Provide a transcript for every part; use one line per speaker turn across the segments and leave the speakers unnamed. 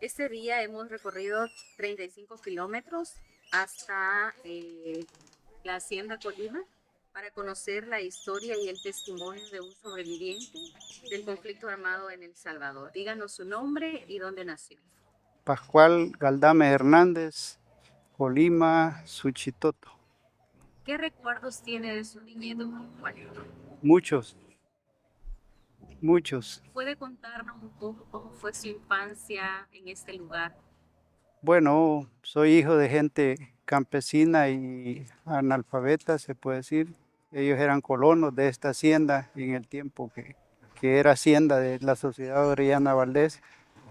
Este día hemos recorrido 35 kilómetros hasta la Hacienda Colima para conocer la historia y el testimonio de un sobreviviente del conflicto armado en El Salvador. Díganos su nombre y dónde nació.
Pascual Galdame Hernández, Colima, Suchitoto.
¿Qué recuerdos tiene de su niñez, don Juan?
Muchos, muchos.
¿Puede contarnos un poco cómo fue su infancia en este lugar?
Bueno, soy hijo de gente campesina y analfabeta, se puede decir. Ellos eran colonos de esta hacienda en el tiempo que era hacienda de la Sociedad Orellana Valdés,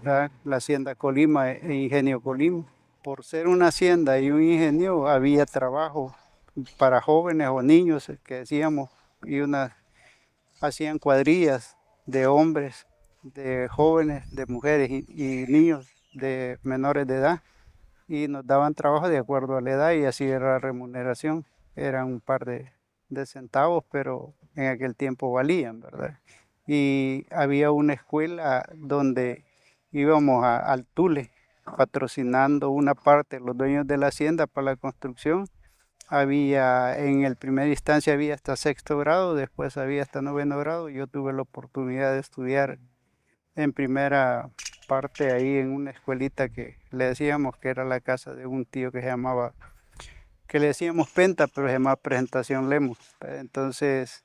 ¿verdad? La hacienda Colima e Ingenio Colima. Por ser una hacienda y un ingenio, había trabajo para jóvenes o niños que decíamos, y hacían cuadrillas de hombres, de jóvenes, de mujeres y niños de menores de edad y nos daban trabajo de acuerdo a la edad y así era la remuneración. Eran un par de centavos, pero en aquel tiempo valían, ¿verdad? Y había una escuela donde íbamos al Tule, patrocinando una parte, los dueños de la hacienda para la construcción. Había, en el primer instancia había hasta sexto grado, después había hasta noveno grado. Yo tuve la oportunidad de estudiar en primera parte ahí en una escuelita que le decíamos que era la casa de un tío que se llamaba, que le decíamos Penta, pero se llamaba Presentación Lemos. Entonces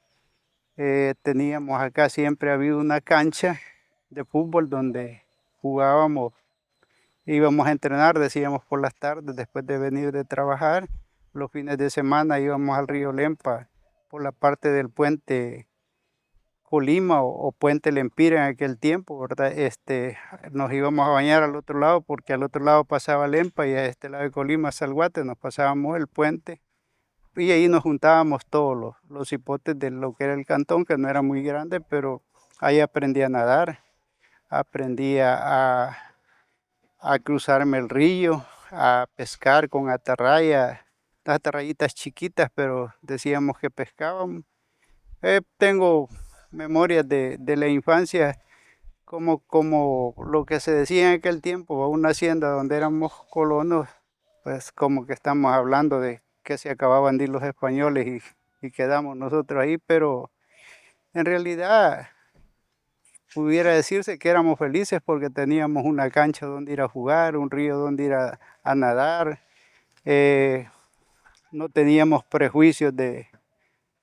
teníamos acá, siempre ha habido una cancha de fútbol donde jugábamos, íbamos a entrenar, decíamos por las tardes, después de venir de trabajar, los fines de semana íbamos al río Lempa por la parte del puente Colima o Puente Lempira en aquel tiempo, ¿verdad? Nos íbamos a bañar al otro lado porque al otro lado pasaba Lempa y a este lado de Colima, Salguate, nos pasábamos el puente y ahí nos juntábamos todos los hipotes de lo que era el cantón, que no era muy grande, pero ahí aprendí a nadar, aprendí a cruzarme el río, a pescar con atarraya, las atarrayitas chiquitas, pero decíamos que pescábamos. Tengo memorias de la infancia, como lo que se decía en aquel tiempo, una hacienda donde éramos colonos, pues como que estamos hablando de que se acababan de ir los españoles y quedamos nosotros ahí, pero en realidad pudiera decirse que éramos felices porque teníamos una cancha donde ir a jugar, un río donde ir a nadar, eh, no teníamos prejuicios de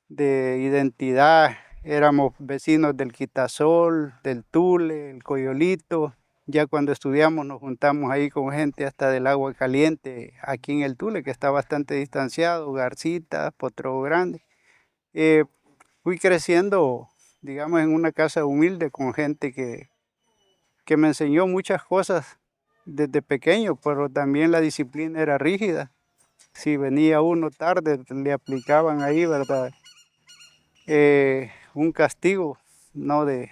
identidad. Éramos vecinos del Quitasol, del Tule, el Coyolito. Ya cuando estudiamos nos juntamos ahí con gente hasta del Agua Caliente, aquí en el Tule, que está bastante distanciado, Garcita, Potro Grande. Eh, Fui creciendo, digamos, en una casa humilde con gente que me enseñó muchas cosas desde pequeño, pero también la disciplina era rígida. Si venía uno tarde, le aplicaban ahí, ¿verdad? Un castigo, no de,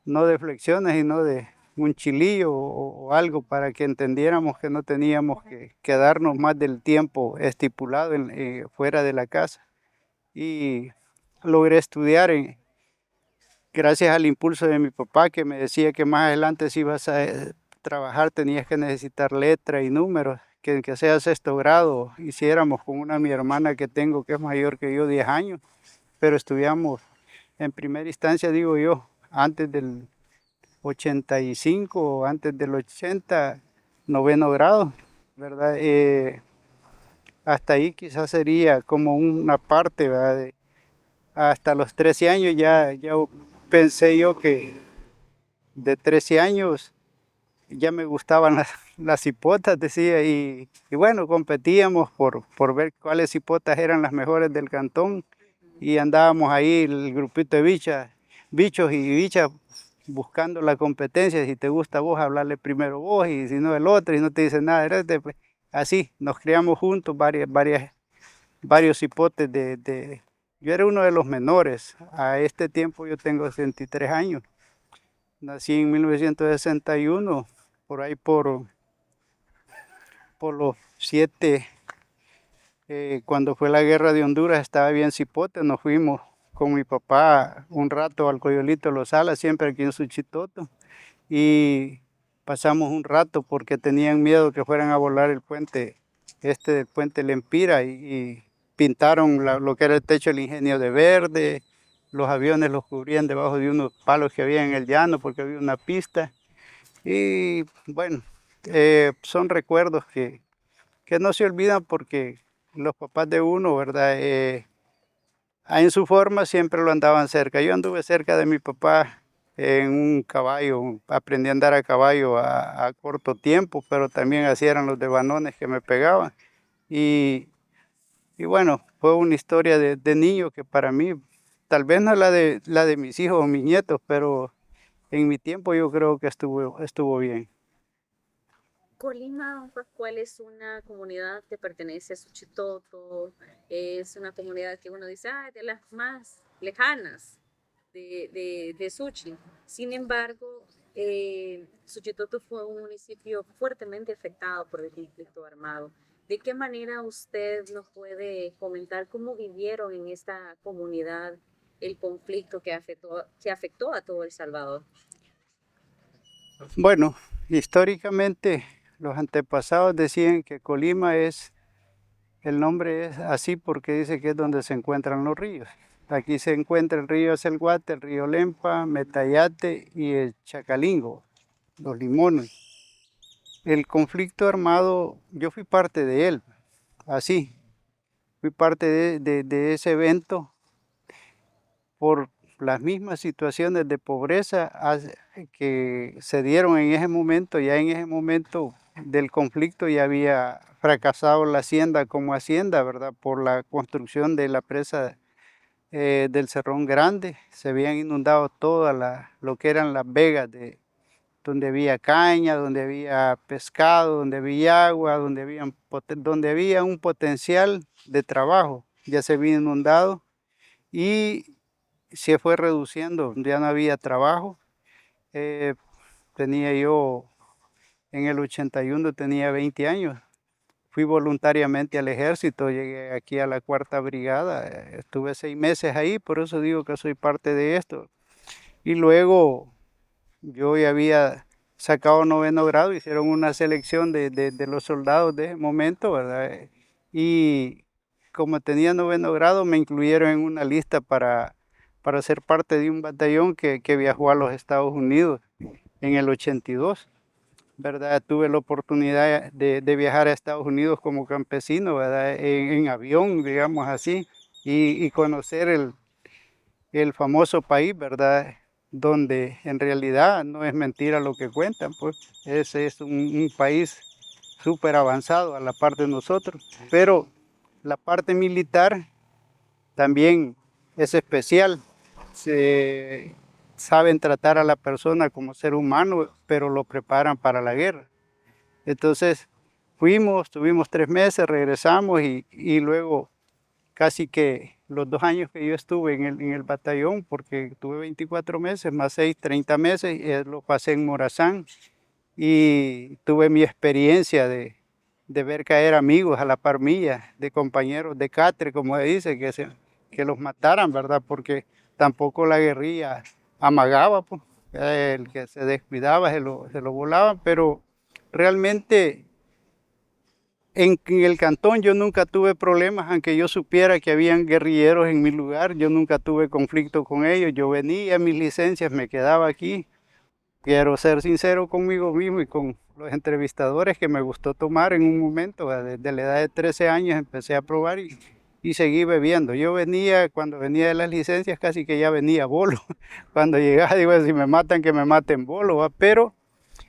no de flexiones, sino de un chilillo o algo para que entendiéramos que no teníamos que quedarnos más del tiempo estipulado fuera de la casa. Y logré estudiar gracias al impulso de mi papá que me decía que más adelante si ibas a trabajar tenías que necesitar letra y números, que sea sexto grado, hiciéramos con mi hermana que tengo que es mayor que yo 10 años, pero estudiamos en primera instancia, digo yo, antes del 85 o antes del 80, noveno grado, ¿verdad? Hasta ahí quizás sería como una parte, ¿verdad? Hasta los 13 años ya pensé yo que de 13 años ya me gustaban las hipotas, decía, y bueno, competíamos por ver cuáles hipotas eran las mejores del cantón y andábamos ahí el grupito de bichos y bichas buscando la competencia, si te gusta vos, hablarle primero vos y si no el otro y no te dice nada, pues, así nos criamos juntos varios hipotes Yo era uno de los menores, a este tiempo yo tengo 63 años, nací en 1961, por ahí por los 7, cuando fue la guerra de Honduras estaba bien cipote, nos fuimos con mi papá un rato al Coyolito Los Salas, siempre aquí en Suchitoto, y pasamos un rato porque tenían miedo que fueran a volar el puente, del puente Lempira, y pintaron lo que era el techo del Ingenio de verde, los aviones los cubrían debajo de unos palos que había en el llano porque había una pista. Y bueno, son recuerdos que no se olvidan porque los papás de uno, ¿verdad? En su forma siempre lo andaban cerca. Yo anduve cerca de mi papá en un caballo, aprendí a andar a caballo a corto tiempo, pero también así eran los devanones que me pegaban. Y, y bueno, fue una historia de niño que para mí, tal vez no la de mis hijos o mis nietos, pero en mi tiempo yo creo que estuvo bien.
Colima, don Pascual, es una comunidad que pertenece a Suchitoto, es una comunidad que uno dice, ah, de las más lejanas de Suchi. Sin embargo, Suchitoto fue un municipio fuertemente afectado por el conflicto armado. ¿De qué manera usted nos puede comentar cómo vivieron en esta comunidad el conflicto que afectó a todo El Salvador?
Bueno, históricamente los antepasados decían que Colima el nombre es así porque dice que es donde se encuentran los ríos. Aquí se encuentra el río Acelguate, el río Lempa, Metayate y el Chacalingo, los limones. El conflicto armado, yo fui parte de él, así, fui parte de ese evento por las mismas situaciones de pobreza que se dieron en ese momento. Ya en ese momento del conflicto ya había fracasado la hacienda como hacienda, ¿verdad? Por la construcción de la presa del Cerrón Grande. Se habían inundado todas lo que eran las vegas donde había caña, donde había pescado, donde había agua, donde había un potencial de trabajo. Ya se había inundado y se fue reduciendo, ya no había trabajo. Eh, tenía yo, en el 81 tenía 20 años. Fui voluntariamente al ejército, llegué aquí a la Cuarta Brigada, estuve 6 meses ahí, por eso digo que soy parte de esto. Y luego yo ya había sacado 9º grado, hicieron una selección de los soldados de ese momento, ¿verdad? Y como tenía 9º grado, me incluyeron en una lista para ser parte de un batallón que viajó a los Estados Unidos en el 82, ¿verdad? Tuve la oportunidad de viajar a Estados Unidos como campesino, ¿verdad? En avión, digamos así, y conocer el famoso país, ¿verdad? Donde en realidad no es mentira lo que cuentan, pues ese es un país súper avanzado a la par de nosotros, pero la parte militar también es especial. Saben tratar a la persona como ser humano, pero lo preparan para la guerra. Entonces fuimos, tuvimos 3 meses, regresamos y luego casi que los 2 años que yo estuve en el batallón, porque tuve 24 meses, más 6, 30 meses, lo pasé en Morazán y tuve mi experiencia de ver caer amigos a la par mía, de compañeros de catre, como se dice, que los mataran, ¿verdad? Porque tampoco la guerrilla amagaba, pues. El que se descuidaba se lo volaban, pero realmente en el cantón yo nunca tuve problemas, aunque yo supiera que habían guerrilleros en mi lugar, yo nunca tuve conflicto con ellos, yo venía, mis licencias, me quedaba aquí. Quiero ser sincero conmigo mismo y con los entrevistadores que me gustó tomar en un momento, desde la edad de 13 años empecé a probar y seguí bebiendo. Yo venía, cuando venía de las licencias casi que ya venía bolo, cuando llegaba digo, si me matan que me maten bolo, ¿va? Pero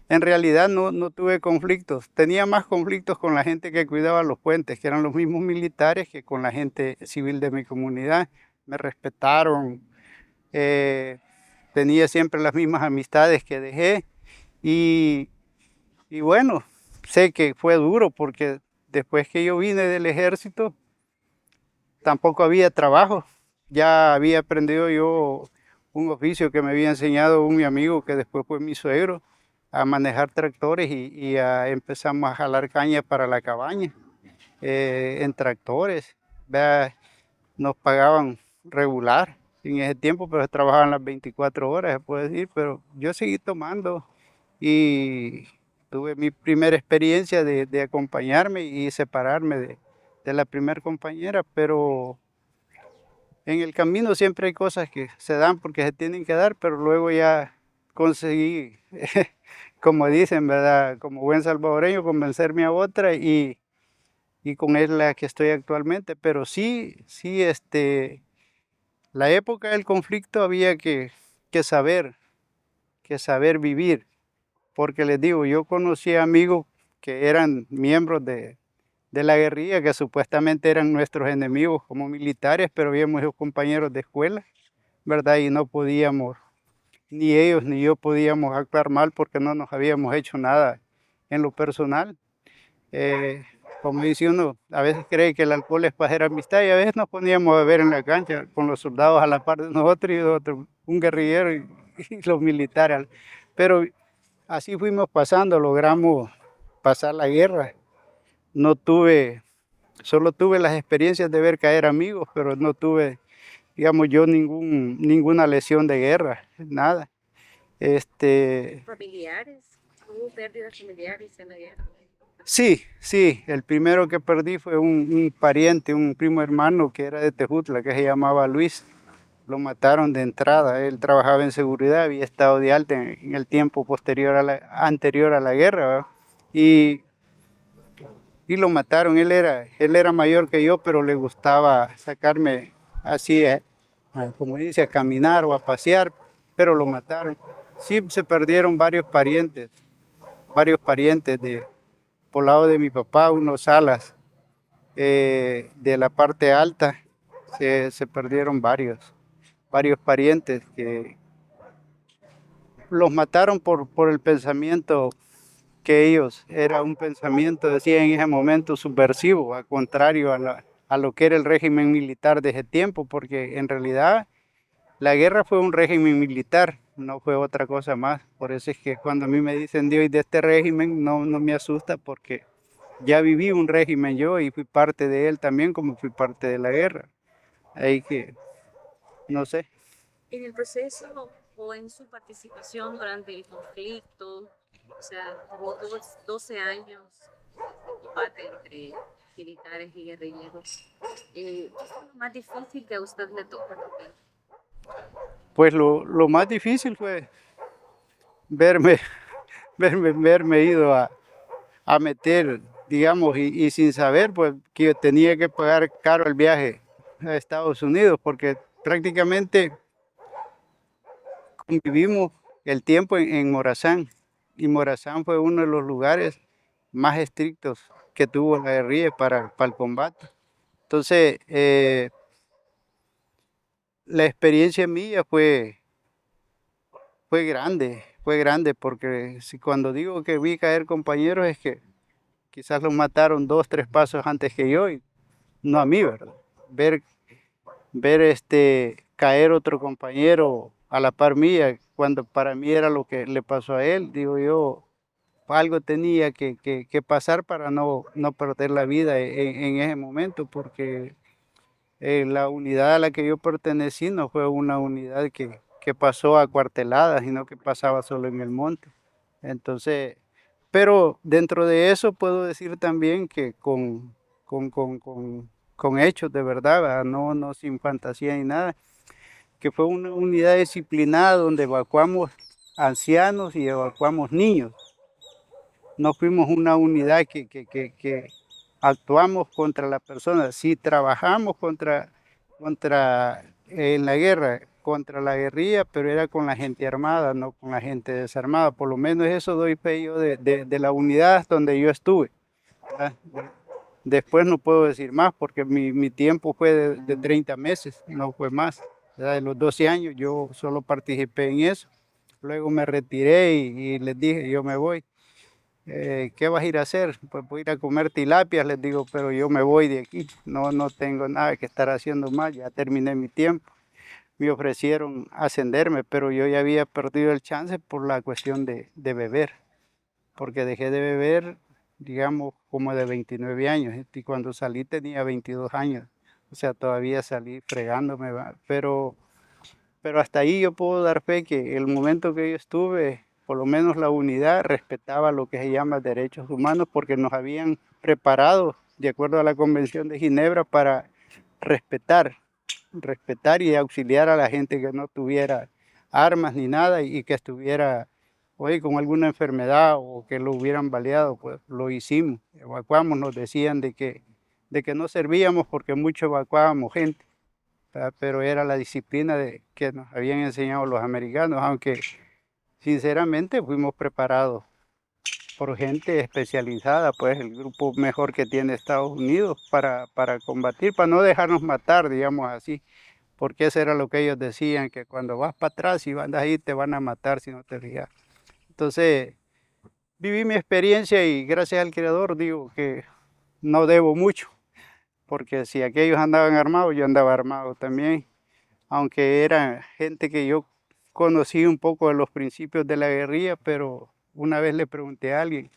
en realidad no tuve conflictos. Tenía más conflictos con la gente que cuidaba los puentes, que eran los mismos militares, que con la gente civil de mi comunidad. Me respetaron, eh, tenía siempre las mismas amistades que dejé y, y bueno, sé que fue duro porque después que yo vine del ejército tampoco había trabajo. Ya había aprendido yo un oficio que me había enseñado un mi amigo que después fue mi suegro, a manejar tractores empezamos a jalar caña para la cabaña en tractores. Vea, nos pagaban regular en ese tiempo, pero trabajaban las 24 horas, se puede decir, pero yo seguí tomando y tuve mi primera experiencia de acompañarme y separarme de la primera compañera, pero en el camino siempre hay cosas que se dan porque se tienen que dar, pero luego ya conseguí, como dicen, ¿verdad? Como buen salvadoreño, convencerme a otra y con él la que estoy actualmente, pero sí, sí, la época del conflicto había que saber vivir, porque les digo, yo conocí amigos que eran miembros de la guerrilla, que supuestamente eran nuestros enemigos como militares, pero habíamos sido compañeros de escuela, ¿verdad? Y no podíamos, ni ellos ni yo podíamos actuar mal porque no nos habíamos hecho nada en lo personal. Eh, Como dice uno, a veces cree que el alcohol es para hacer amistad y a veces nos poníamos a beber en la cancha con los soldados a la par de nosotros y otro, un guerrillero y los militares. Pero así fuimos pasando, logramos pasar la guerra. No tuve, solo tuve las experiencias de ver caer amigos, pero no tuve, digamos yo, ninguna lesión de guerra, nada.
Familiares, hubo pérdidas familiares en la guerra.
Sí, sí, el primero que perdí fue un pariente, un primo hermano que era de Tejutla, que se llamaba Luis. Lo mataron de entrada, él trabajaba en seguridad, había estado de alta en el tiempo posterior anterior a la guerra, ¿verdad? Y, y lo mataron, él era mayor que yo, pero le gustaba sacarme así, como dice, a caminar o a pasear, pero lo mataron. Sí, se perdieron varios parientes por lado de mi papá, unos alas de la parte alta, se perdieron varios parientes que los mataron por el pensamiento que ellos, era un pensamiento, decía en ese momento, subversivo, al contrario a lo que era el régimen militar de ese tiempo, porque en realidad la guerra fue un régimen militar, no fue otra cosa más. Por eso es que cuando a mí me dicen de hoy de este régimen, no me asusta porque ya viví un régimen yo y fui parte de él también como fui parte de la guerra. Ahí que, no sé.
En el proceso o en su participación durante el conflicto, o sea, hubo 12 años de combate entre militares y guerrilleros. ¿Qué fue lo más difícil que a usted le tocó?
Pues lo más difícil fue verme, verme ido a meter, digamos, y sin saber, pues que tenía que pagar caro el viaje a Estados Unidos, porque prácticamente convivimos el tiempo en Morazán, y Morazán fue uno de los lugares más estrictos que tuvo la guerrilla para el combate. Entonces, la experiencia mía fue grande, porque si cuando digo que vi caer compañeros es que quizás los mataron 2, 3 pasos antes que yo, y no a mí, ¿verdad? Ver, ver caer otro compañero a la par mía, cuando para mí era lo que le pasó a él, digo yo, algo tenía que pasar para no perder la vida en ese momento, porque la unidad a la que yo pertenecí no fue una unidad que pasó a cuarteladas, sino que pasaba solo en el monte. Entonces, pero dentro de eso puedo decir también que con hechos de verdad, ¿verdad? No sin fantasía ni nada, que fue una unidad disciplinada donde evacuamos ancianos y evacuamos niños. No fuimos una unidad que actuamos contra la persona, sí trabajamos en la guerra, contra la guerrilla, pero era con la gente armada, no con la gente desarmada. Por lo menos eso doy fe yo de la unidad donde yo estuve. ¿Verdad? Después no puedo decir más porque mi tiempo fue de 30 meses, no fue más. ¿Verdad? De los 12 años yo solo participé en eso. Luego me retiré y les dije, yo me voy. ¿Qué vas a ir a hacer? Pues voy a ir a comer tilapias, les digo, pero yo me voy de aquí, no tengo nada que estar haciendo más, ya terminé mi tiempo. Me ofrecieron ascenderme, pero yo ya había perdido el chance por la cuestión de beber, porque dejé de beber, digamos, como de 29 años, y cuando salí tenía 22 años, o sea, todavía salí fregándome, ¿va? Pero hasta ahí yo puedo dar fe que el momento que yo estuve por lo menos la unidad respetaba lo que se llama derechos humanos porque nos habían preparado de acuerdo a la Convención de Ginebra para respetar, respetar y auxiliar a la gente que no tuviera armas ni nada y que estuviera oye, con alguna enfermedad o que lo hubieran baleado, pues lo hicimos, evacuamos, nos decían de que no servíamos porque mucho evacuábamos gente, ¿verdad? Pero era la disciplina que nos habían enseñado los americanos, aunque sinceramente fuimos preparados por gente especializada, pues el grupo mejor que tiene Estados Unidos para combatir, para no dejarnos matar, digamos así, porque eso era lo que ellos decían, que cuando vas para atrás y andas ahí te van a matar si no te fijas. Entonces, viví mi experiencia y gracias al Creador digo que no debo mucho, porque si aquellos andaban armados, yo andaba armado también, aunque era gente que yo conocí un poco de los principios de la guerrilla, pero una vez le pregunté a alguien,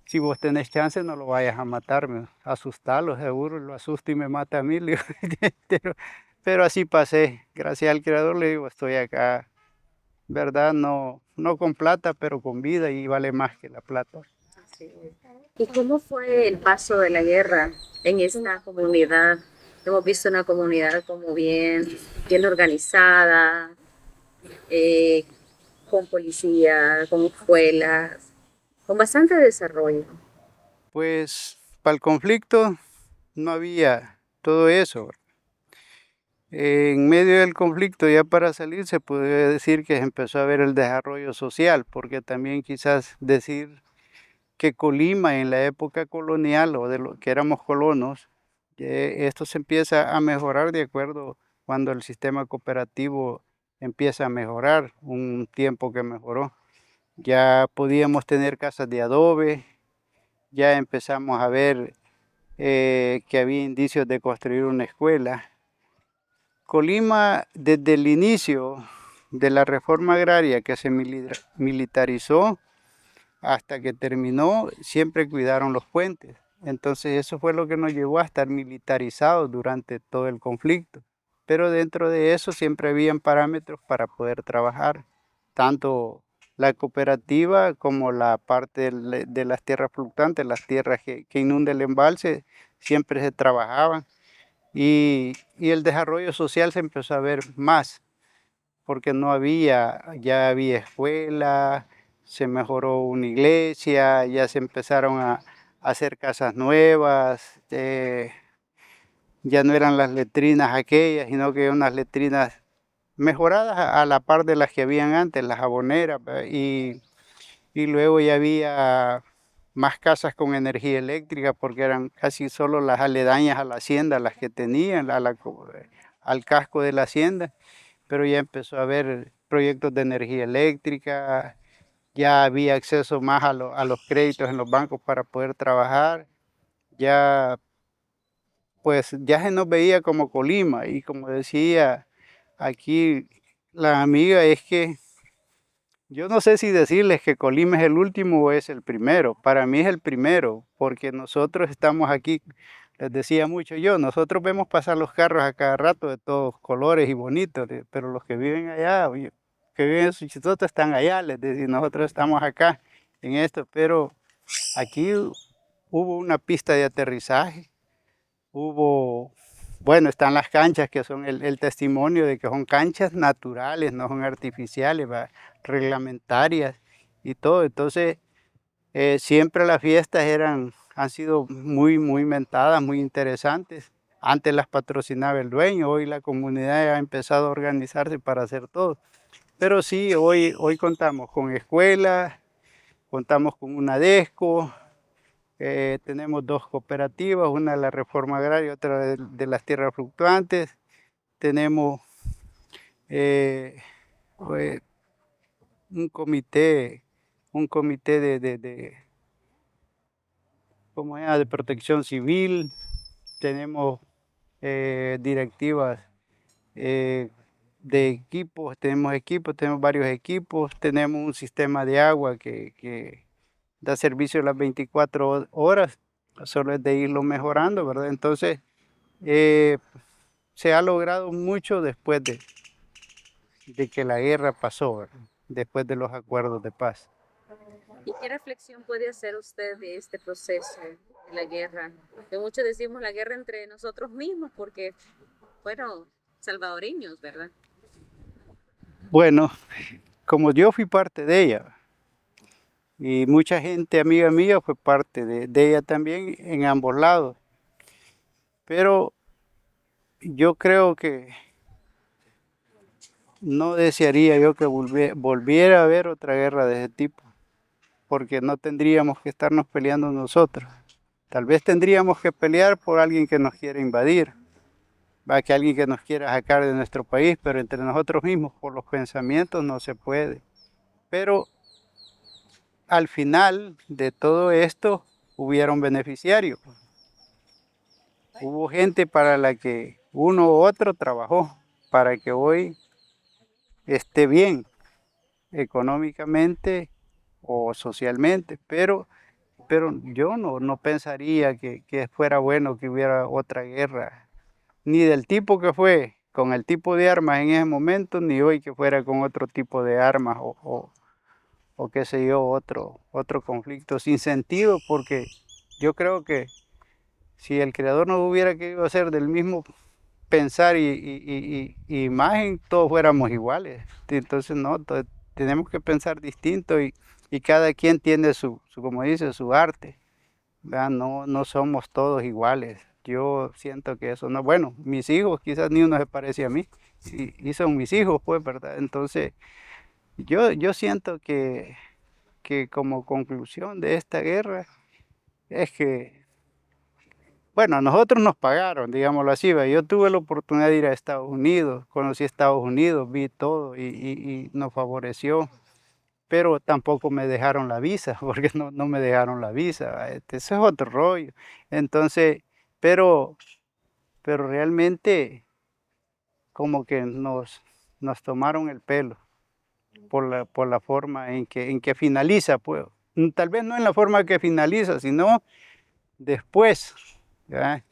si vos tenés chance no lo vayas a matarme, asustarlo, seguro, lo asusto y me mata a mí, le digo, pero, pero así pasé, gracias al Creador le digo, estoy acá, ¿verdad? No, no con plata, pero con vida y vale más que la plata.
Así es. ¿Y cómo fue el paso de la guerra en esta comunidad? Hemos visto una comunidad como bien organizada, eh, con policía, con escuelas, con bastante desarrollo.
Pues para el conflicto no había todo eso. En medio del conflicto, ya para salir, se podría decir que se empezó a ver el desarrollo social, porque también quizás decir que Colima en la época colonial o de lo que éramos colonos, esto se empieza a mejorar de acuerdo cuando el sistema cooperativo empieza a mejorar, un tiempo que mejoró. Ya podíamos tener casas de adobe, ya empezamos a ver que había indicios de construir una escuela. Colima, desde el inicio de la reforma agraria que se militarizó hasta que terminó, siempre cuidaron los puentes. Entonces eso fue lo que nos llevó a estar militarizados durante todo el conflicto. Pero dentro de eso siempre habían parámetros para poder trabajar, tanto la cooperativa como la parte de las tierras fluctuantes, las tierras que inunda el embalse, siempre se trabajaban y el desarrollo social se empezó a ver más, porque no había, ya había escuela, se mejoró una iglesia, ya se empezaron a hacer casas nuevas, ya no eran las letrinas aquellas, sino que unas letrinas mejoradas a la par de las que habían antes, las jaboneras, ¿verdad? Y luego ya había más casas con energía eléctrica porque eran casi solo las aledañas a la hacienda las que tenían, al casco de la hacienda, pero ya empezó a haber proyectos de energía eléctrica, ya había acceso más a los créditos en los bancos para poder trabajar, ya pues ya se nos veía como Colima y como decía aquí la amiga es que yo no sé si decirles que Colima es el último o es el primero. Para mí es el primero, porque nosotros estamos aquí, les decía mucho yo, nosotros vemos pasar los carros a cada rato de todos colores y bonitos, pero los que viven allá, oye, que viven en Suchitoto están allá, les decía, nosotros estamos acá en esto, pero aquí hubo una pista de aterrizaje, hubo, bueno, están las canchas que son el testimonio de que son canchas naturales, no son artificiales, ¿va? Reglamentarias y todo. Entonces, siempre las fiestas han sido muy mentadas, muy interesantes. Antes las patrocinaba el dueño, hoy la comunidad ha empezado a organizarse para hacer todo. Pero sí, hoy contamos con escuelas, contamos con una DESCO, tenemos dos cooperativas, una de la reforma agraria y otra de las tierras fluctuantes. Tenemos eh, eh, un comité, un comité ¿cómo se llama? De protección civil. Tenemos directivas eh, de equipos, tenemos varios equipos, tenemos un sistema de agua que da servicio las 24 horas, solo es de irlo mejorando, ¿verdad? Entonces, eh, se ha logrado mucho después de que la guerra pasó, ¿verdad? después de los acuerdos de paz.
¿Y qué reflexión puede hacer usted de este proceso de la guerra? Que muchos decimos la guerra entre nosotros mismos porque fueron salvadoreños, ¿verdad?
Bueno, como yo fui parte de ella y mucha gente amiga mía fue parte de ella también en ambos lados, pero yo creo que no desearía yo que volviera a haber otra guerra de ese tipo, porque no tendríamos que estarnos peleando nosotros. Tal vez tendríamos que pelear por alguien que nos quiera invadir, va que alguien que nos quiera sacar de nuestro país, pero entre nosotros mismos por los pensamientos no se puede. Pero al final de todo esto hubieron beneficiarios. Hubo gente para la que uno u otro trabajó para que hoy esté bien económicamente o socialmente, pero yo no pensaría que fuera bueno que hubiera otra guerra, ni del tipo que fue, con el tipo de armas en ese momento, ni hoy que fuera con otro tipo de armas o qué sé yo, otro conflicto sin sentido, porque yo creo que si el creador no hubiera querido hacer del mismo pensar y imagen, todos fuéramos iguales. Entonces, no, tenemos que pensar distinto y cada quien tiene como dice, su arte. ¿Verdad? No somos todos iguales. Yo siento que eso no, bueno, mis hijos quizás ni uno se parece a mí y son mis hijos, pues, ¿verdad? Entonces, yo siento que como conclusión de esta guerra es que bueno, a nosotros nos pagaron, digámoslo así. ¿Va? Yo tuve la oportunidad de ir a Estados Unidos, conocí Estados Unidos, vi todo y nos favoreció, pero tampoco me dejaron la visa, porque no me dejaron la visa. ¿Va? Ese es otro rollo. Entonces, pero, pero realmente como que nos tomaron el pelo por la forma en que finaliza, pues. Tal vez no en la forma que finaliza, sino después. ¿Ya?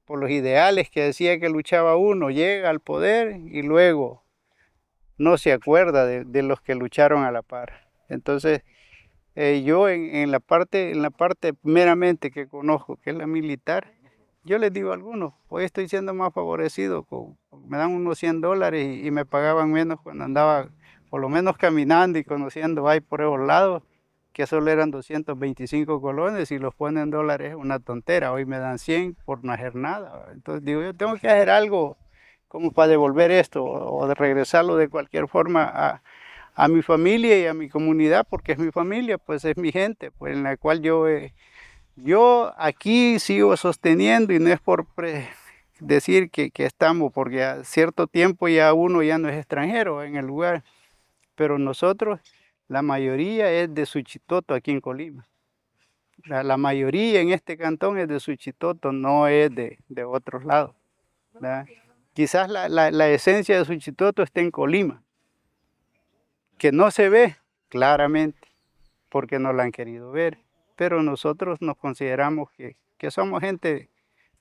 Por los ideales que decía que luchaba uno, llega al poder y luego no se acuerda de los que lucharon a la par. Entonces, yo en la parte meramente que conozco, que es la militar, yo les digo a algunos, hoy estoy siendo más favorecido, me dan unos $100 y me pagaban menos cuando andaba por lo menos caminando y conociendo ahí por esos lados, que solo eran 225 colones y los ponen en dólares es una tontera, hoy me dan 100 por no hacer nada. Entonces digo, yo tengo que hacer algo como para devolver esto o de regresarlo de cualquier forma a mi familia y a mi comunidad, porque es mi familia, pues es mi gente, pues en la cual yo aquí sigo sosteniendo y no es por decir que estamos, porque a cierto tiempo ya uno ya no es extranjero en el lugar, pero nosotros, la mayoría es de Suchitoto aquí en Colima. La mayoría en este cantón es de Suchitoto, no es de otros lados. ¿Verdad? Quizás la esencia de Suchitoto está en Colima, que no se ve claramente porque no la han querido ver, pero nosotros nos consideramos que somos gente,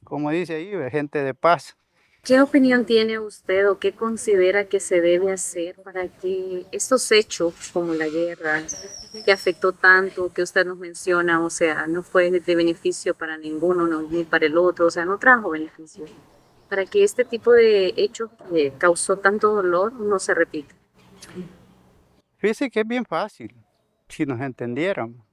como dice ahí, gente de paz.
¿Qué opinión tiene usted o qué considera que se debe hacer para que estos hechos como la guerra que afectó tanto, que usted nos menciona, o sea, no fue de beneficio para ninguno, ni para el otro, o sea, no trajo beneficio, para que este tipo de hechos que causó tanto dolor no se repita?
Fíjese que es bien fácil, si nos entendiéramos,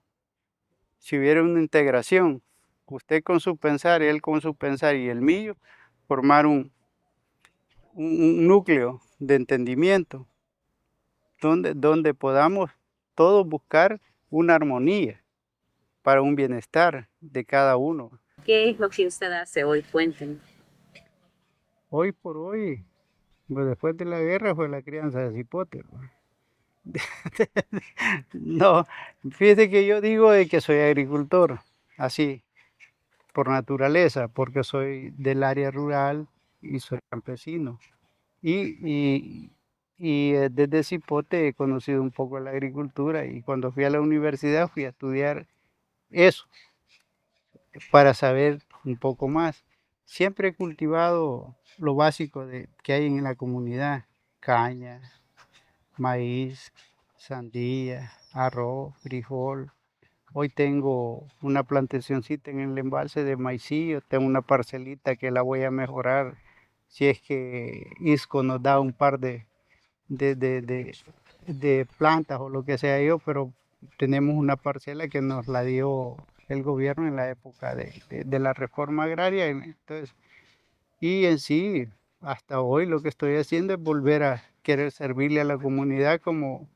si hubiera una integración, usted con su pensar, él con su pensar y el mío, formar un núcleo de entendimiento donde podamos todos buscar una armonía para un bienestar de cada uno.
¿Qué es lo que usted hace hoy? Cuéntenme.
Hoy por hoy, pues después de la guerra fue la crianza de cipote. Pues. No, fíjese que yo digo de que soy agricultor, así, por naturaleza, porque soy del área rural y soy campesino. Y desde cipote he conocido un poco la agricultura y cuando fui a la universidad fui a estudiar eso, para saber un poco más. Siempre he cultivado lo básico que hay en la comunidad, caña, maíz, sandía, arroz, frijol. Hoy tengo una plantacioncita en el embalse de maicillo, tengo una parcelita que la voy a mejorar si es que ISCO nos da un par de, de, de- de plantas o lo que sea yo, pero tenemos una parcela que nos la dio el gobierno en la época de la reforma agraria. Entonces, y en sí, hasta hoy lo que estoy haciendo es volver a querer servirle a la comunidad como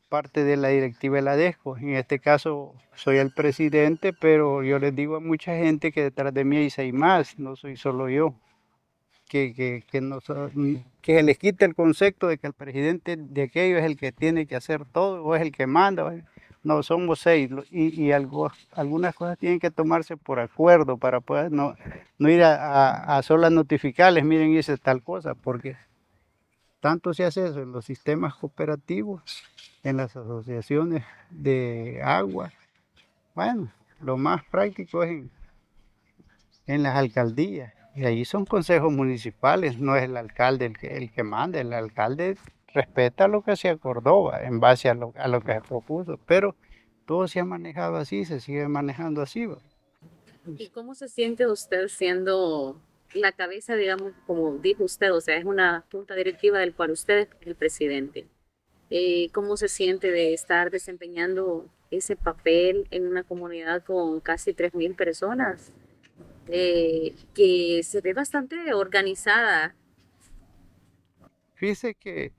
parte de la directiva de la DESCO. En este caso soy el presidente, pero yo les digo a mucha gente que detrás de mí hay seis más, no soy solo yo. Que se les quite el concepto de que el presidente de aquello es el que tiene que hacer todo o es el que manda. No, somos seis y algunas cosas tienen que tomarse por acuerdo para poder no ir a solas notificarles, miren, hice tal cosa, porque tanto se hace eso en los sistemas cooperativos, en las asociaciones de agua. Bueno, lo más práctico es en las alcaldías. Y ahí son consejos municipales, no es el alcalde el que manda, el alcalde respeta lo que se acordó en base a lo que se propuso, pero todo se ha manejado así, se sigue manejando así.
¿Y cómo se siente usted siendo la cabeza, digamos, como dijo usted, o sea, es una junta directiva del cual usted es el presidente? ¿Cómo se siente de estar desempeñando ese papel en una comunidad con casi 3.000 personas? Que se ve bastante organizada.
Fíjese que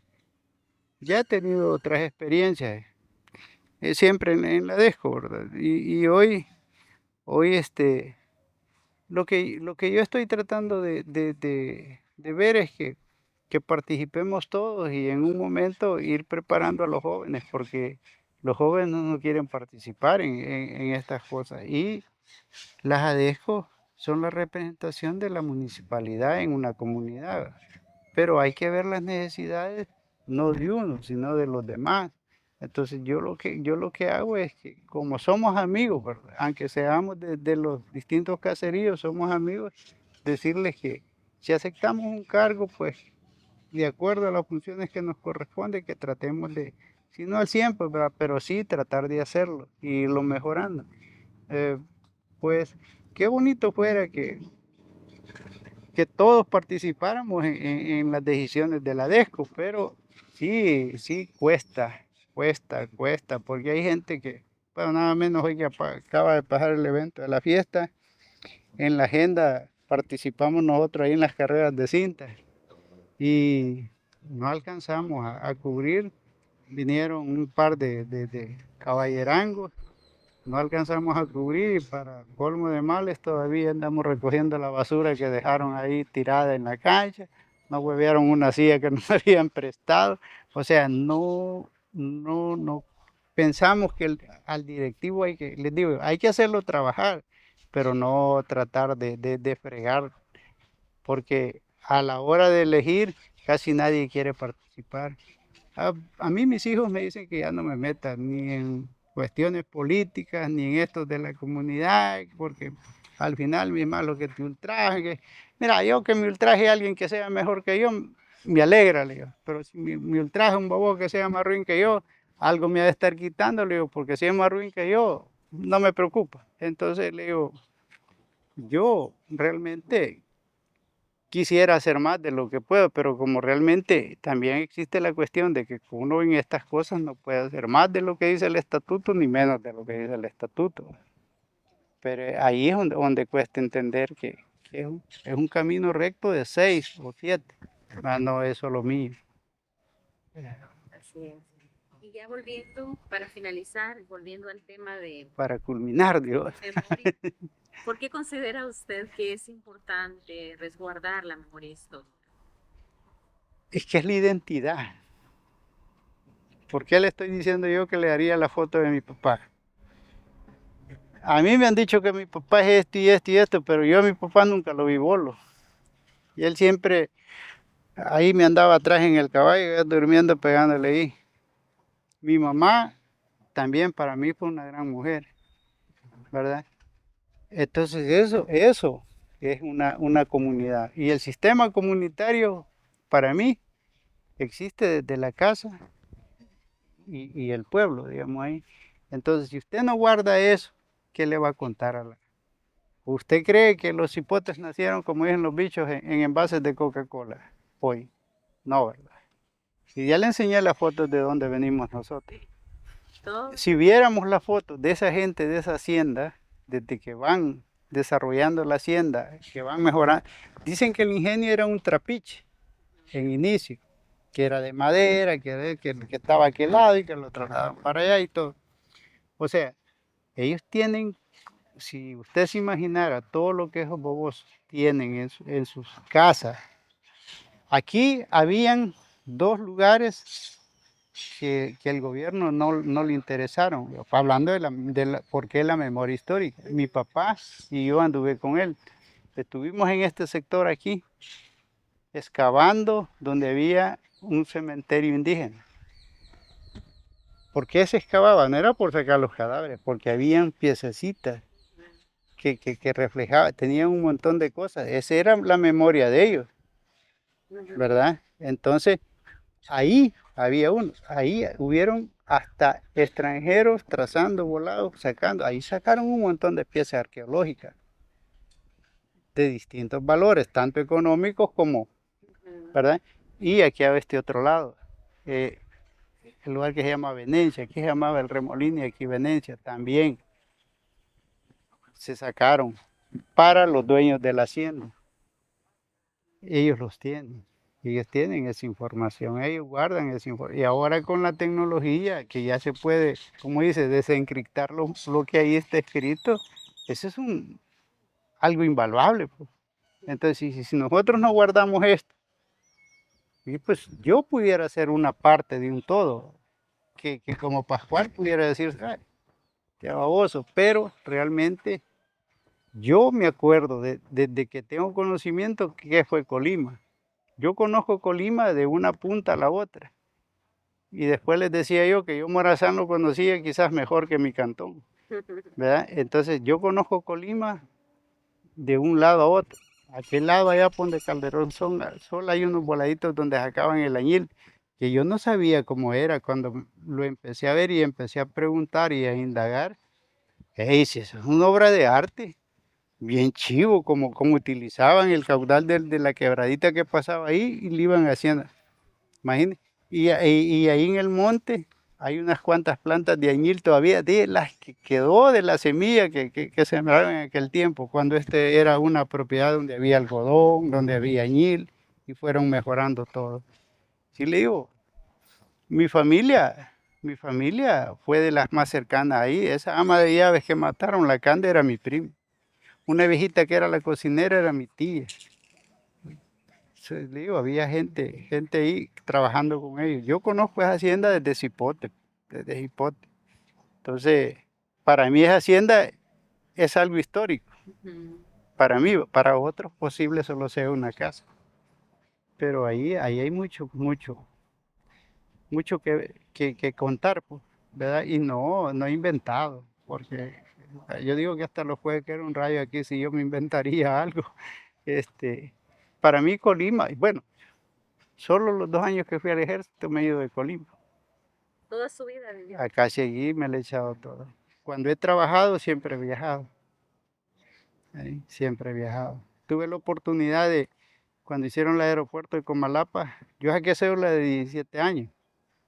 ya he tenido otras experiencias, siempre en la DESCO, ¿verdad? Y hoy lo que yo estoy tratando de ver es que participemos todos y en un momento ir preparando a los jóvenes, porque los jóvenes no quieren participar en estas cosas. Y las ADESCO son la representación de la municipalidad en una comunidad, pero hay que ver las necesidades no de uno, sino de los demás. Entonces yo lo que hago es que como somos amigos, ¿verdad? Aunque seamos de los distintos caseríos, somos amigos, decirles que si aceptamos un cargo, pues de acuerdo a las funciones que nos corresponde, que tratemos de, si no al 100, pues, ¿verdad? Pero sí tratar de hacerlo y irlo mejorando. Eh, pues qué bonito fuera que todos participáramos en las decisiones de la DESCO, pero sí, sí cuesta, porque hay gente que, bueno, nada menos hoy que acaba de pasar el evento de la fiesta, en la agenda participamos nosotros ahí en las carreras de cinta y no alcanzamos a cubrir, vinieron un par de caballerangos, no alcanzamos a cubrir y para colmo de males todavía andamos recogiendo la basura que dejaron ahí tirada en la cancha, nos huevearon una silla que nos habían prestado, o sea, no pensamos que al directivo les digo, hay que hacerlo trabajar, pero no tratar de fregar, porque a la hora de elegir casi nadie quiere participar. A mí mis hijos me dicen que ya no me meta ni en cuestiones políticas, ni en esto de la comunidad, porque al final mi malo que te ultraje, mira, yo que me ultraje a alguien que sea mejor que yo, me alegra, le digo, pero si me ultraje a un bobo que sea más ruin que yo, algo me ha de estar quitando, le digo, porque si es más ruin que yo, no me preocupa. Entonces le digo, yo realmente quisiera hacer más de lo que puedo, pero como realmente también existe la cuestión de que uno en estas cosas no puede hacer más de lo que dice el estatuto ni menos de lo que dice el estatuto. Pero ahí es donde cuesta entender que es un camino recto de 6 o 7, no es solo mío.
Así es. Y ya volviendo, para finalizar, volviendo al tema de
Para culminar, digo,
memoria, ¿por qué considera usted que es importante resguardar la memoria histórica?
es que es la identidad. ¿Por qué le estoy diciendo yo que le haría la foto de mi papá? A mí me han dicho que mi papá es esto y esto y esto, pero yo a mi papá nunca lo vi bolo. Y él siempre ahí me andaba atrás en el caballo, durmiendo, pegándole ahí. Mi mamá también para mí fue una gran mujer, ¿verdad? Entonces eso es una comunidad. Y el sistema comunitario para mí existe desde la casa y el pueblo, digamos ahí. Entonces, si usted no guarda eso, ¿qué le va a contar a la? ¿Usted cree que los cipotes nacieron, como dicen los bichos, en envases de Coca-Cola? Hoy, no, ¿verdad? Y ya le enseñé las fotos de dónde venimos nosotros.
Todo.
Si viéramos las fotos de esa gente de esa hacienda, desde que van desarrollando la hacienda, que van mejorando, dicen que el ingenio era un trapiche en inicio, que era de madera, que estaba a aquel lado y que lo trasladaban para allá y todo. O sea, ellos tienen, si usted se imaginara todo lo que esos bobos tienen en sus casas, aquí habían dos lugares que el gobierno no le interesaron, hablando porque es la memoria histórica. Mi papá y yo anduve con él. Estuvimos en este sector aquí, excavando donde había un cementerio indígena. ¿Por qué se excavaba? No era por sacar los cadáveres, porque habían piececitas que reflejaban, tenían un montón de cosas. Esa era la memoria de ellos,
Ujú.
¿verdad? Entonces, ahí había uno, ahí hubieron hasta extranjeros trazando, volados, sacando, ahí sacaron un montón de piezas arqueológicas de distintos valores, tanto económicos como,
Ujú.
¿verdad? Y aquí a este otro lado, eh, el lugar que se llama Venecia, aquí se llamaba el Remolino y aquí Venecia, también se sacaron para los dueños de la hacienda. Ellos los tienen. Ellos tienen esa información, ellos guardan esa información. Y ahora con la tecnología, que ya se puede, como dice, desencriptar lo que ahí está escrito, eso es algo invaluable, pues. Entonces, si nosotros no guardamos esto, y pues yo pudiera ser una parte de un todo, que como Pascual pudiera decir, ay, qué baboso, pero realmente yo me acuerdo desde que tengo conocimiento que fue Colima. Yo conozco Colima de una punta a la otra. Y después les decía yo que yo Morazán lo conocía quizás mejor que mi cantón, ¿verdad? Entonces yo conozco Colima de un lado a otro. Aquel lado allá por donde Calderón solo hay unos voladitos donde sacaban el añil, que yo no sabía cómo era cuando lo empecé a ver y empecé a preguntar y a indagar. Hey, si eso es una obra de arte, bien chivo, como utilizaban el caudal de la quebradita que pasaba ahí y le iban haciendo. Imagínate. Y ahí en el monte hay unas cuantas plantas de añil todavía, de las que quedó de la semilla que sembraron en aquel tiempo, cuando este era una propiedad donde había algodón, donde había añil, y fueron mejorando todo. Sí le digo, mi familia, mi familia fue de las más cercanas ahí. Esa ama de llaves que mataron, la Cande, era mi prima. Una viejita que era la cocinera era mi tía. Sí, digo, había gente ahí trabajando con ellos. Yo conozco esa hacienda desde Cipote, desde Cipote. Entonces, para mí esa hacienda es algo histórico.
Ujú.
Para mí, para otros posible solo sea una casa. Pero ahí hay mucho que contar, pues, ¿verdad? Y no inventado, porque yo digo que hasta lo puede caer un rayo aquí si yo me inventaría algo. Este, para mí Colima, bueno, solo los 2 años que fui al ejército me he ido de Colima.
Toda su vida vivió.
Acá seguí, me lo he echado todo. Cuando he trabajado, siempre he viajado. Siempre he viajado. Tuve la oportunidad de, cuando hicieron el aeropuerto de Comalapa, yo saqué cédula de 17 años.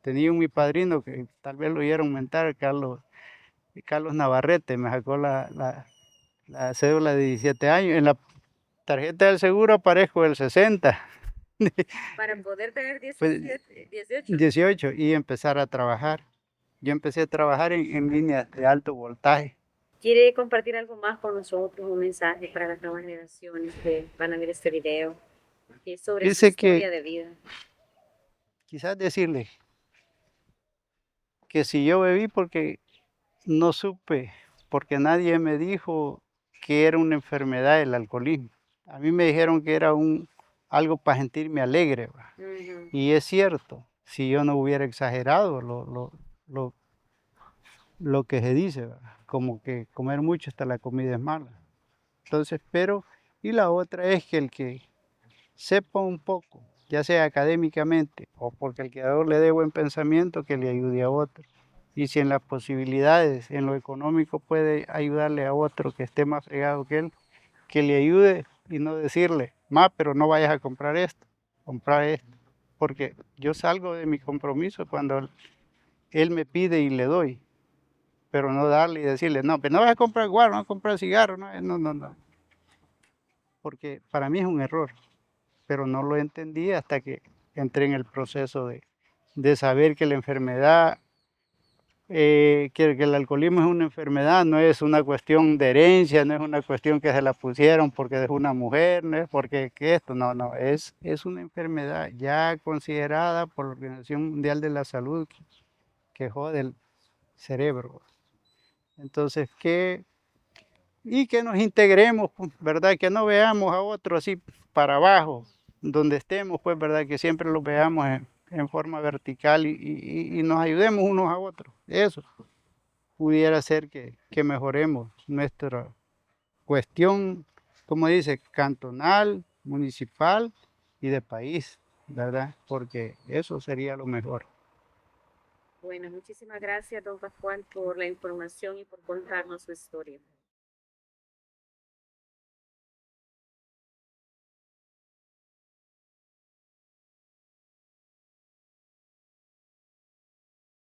Tenía mi padrino que tal vez lo oyeron mentar, Carlos Navarrete, me sacó la cédula de 17 años. En la tarjeta del seguro aparezco el 60.
Para poder tener
Pues
18.
18 y empezar a trabajar. Yo empecé a trabajar en líneas de alto voltaje.
¿Quiere compartir algo más con nosotros? Un mensaje para las nuevas generaciones que van a ver este video, que es sobre su
Dice que
historia de vida.
quizás decirle que si yo bebí porque no supe, porque nadie me dijo que era una enfermedad el alcoholismo. A mí me dijeron que era algo para sentirme alegre, ¿va?
Ujú.
Y es cierto, si yo no hubiera exagerado lo, lo que se dice, ¿va? Como que comer mucho hasta la comida es mala. Entonces, pero, y la otra es que el que sepa un poco ya sea académicamente o porque el creador le dé buen pensamiento, que le ayude a otro. Y si en las posibilidades, en lo económico puede ayudarle a otro que esté más fregado que él, que le ayude y no decirle, pero no vayas a comprar esto, comprar esto. Porque yo salgo de mi compromiso cuando él me pide y le doy, pero no darle y decirle, no, pero no vas a comprar guaro, no vas a comprar cigarro, no, no, no, no. Porque para mí es un error, pero no lo entendí hasta que entré en el proceso de saber que la enfermedad, que el alcoholismo es una enfermedad, no es una cuestión de herencia, no es una cuestión que se la pusieron porque es una mujer, no es porque que esto, no, no, es una enfermedad ya considerada por la Organización Mundial de la Salud que jode el cerebro. Entonces, y que nos integremos, pues, ¿verdad? Que no veamos a otro así para abajo, donde estemos, pues, ¿verdad? Que siempre los veamos en forma vertical y nos ayudemos unos a otros. Eso pudiera ser que mejoremos nuestra cuestión, como dice, cantonal, municipal y de país, ¿verdad? Porque eso sería lo mejor.
Bueno, muchísimas gracias, don Pascual, por la información y por contarnos su historia.